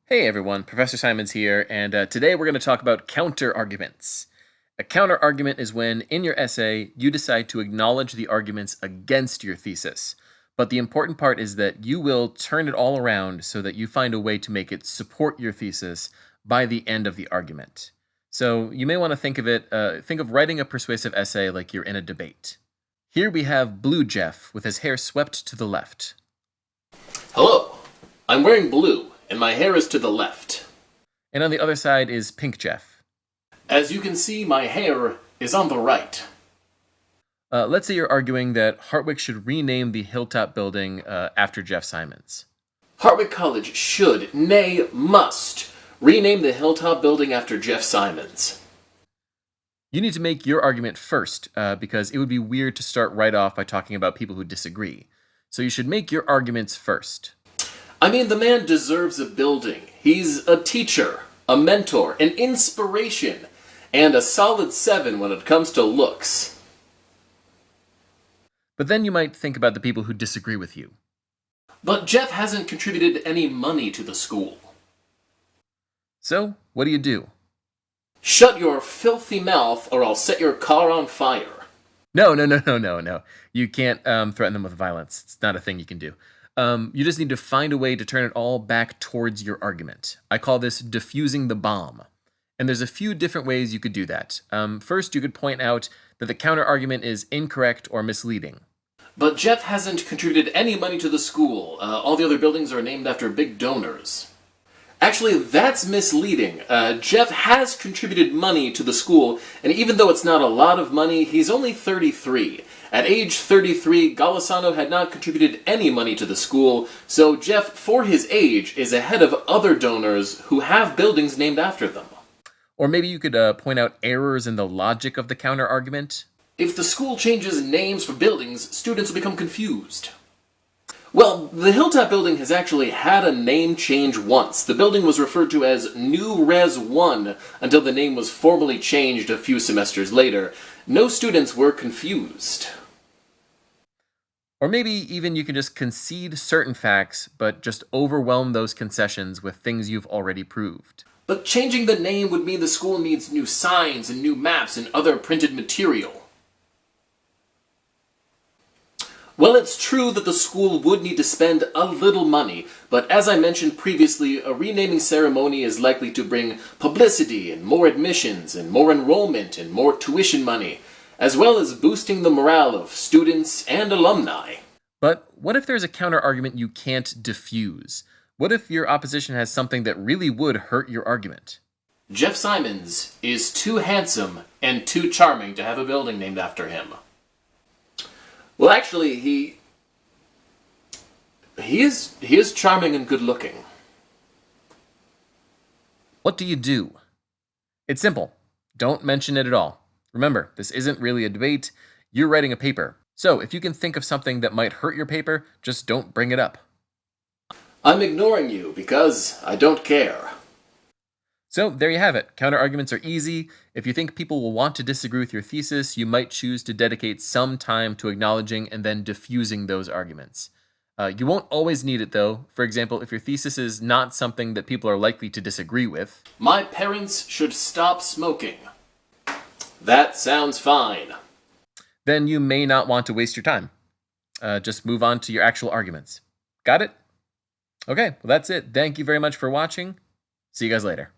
Hey everyone, Professor Simons here, and today we're going to talk about counter-arguments. A counter-argument is when, in your essay, you decide to acknowledge the arguments against your thesis. But the important part is that you will turn it all around so that you find a way to make it support your thesis by the end of the argument. So you may want to think of writing a persuasive essay like you're in a debate. Here we have Blue Jeff with his hair swept to the left. Hello, I'm wearing blue, and my hair is to the left. And on the other side is Pink Jeff. As you can see, my hair is on the right. Let's say you're arguing that Hartwick should rename the Hilltop building after Jeff Simons. Hartwick College should, nay, must, rename the Hilltop building after Jeff Simons. You need to make your argument first, because it would be weird to start right off by talking about people who disagree. So you should make your arguments first. I mean, the man deserves a building. He's a teacher, a mentor, an inspiration, and a solid 7 when it comes to looks. But then you might think about the people who disagree with you. But Jeff hasn't contributed any money to the school. So, what do? Shut your filthy mouth or I'll set your car on fire. No. You can't threaten them with violence. It's not a thing you can do. You just need to find a way to turn it all back towards your argument. I call this diffusing the bomb. And there's a few different ways you could do that. First, you could point out that the counter-argument is incorrect or misleading. But Jeff hasn't contributed any money to the school. All the other buildings are named after big donors. Actually, that's misleading. Jeff has contributed money to the school, and even though it's not a lot of money, he's only 33. At age 33, Golisano had not contributed any money to the school, so Jeff, for his age, is ahead of other donors who have buildings named after them. Or maybe you could point out errors in the logic of the counter-argument. If the school changes names for buildings, students will become confused. Well, the Hilltop building has actually had a name change once. The building was referred to as New Res 1 until the name was formally changed a few semesters later. No students were confused. Or maybe even you can just concede certain facts, but just overwhelm those concessions with things you've already proved. But changing the name would mean the school needs new signs and new maps and other printed material. Well, it's true that the school would need to spend a little money, but as I mentioned previously, a renaming ceremony is likely to bring publicity and more admissions and more enrollment and more tuition money, as well as boosting the morale of students and alumni. But what if there's a counter-argument you can't diffuse? What if your opposition has something that really would hurt your argument? Jeff Simons is too handsome and too charming to have a building named after him. Well, actually, he is charming and good-looking. What do? It's simple. Don't mention it at all. Remember, this isn't really a debate. You're writing a paper. So if you can think of something that might hurt your paper, just don't bring it up. I'm ignoring you because I don't care. So there you have it. Counter-arguments are easy. If you think people will want to disagree with your thesis, you might choose to dedicate some time to acknowledging and then diffusing those arguments. You won't always need it, though. For example, if your thesis is not something that people are likely to disagree with. My parents should stop smoking. That sounds fine. Then you may not want to waste your time. Just move on to your actual arguments. Got it? Okay, well that's it. Thank you very much for watching. See you guys later.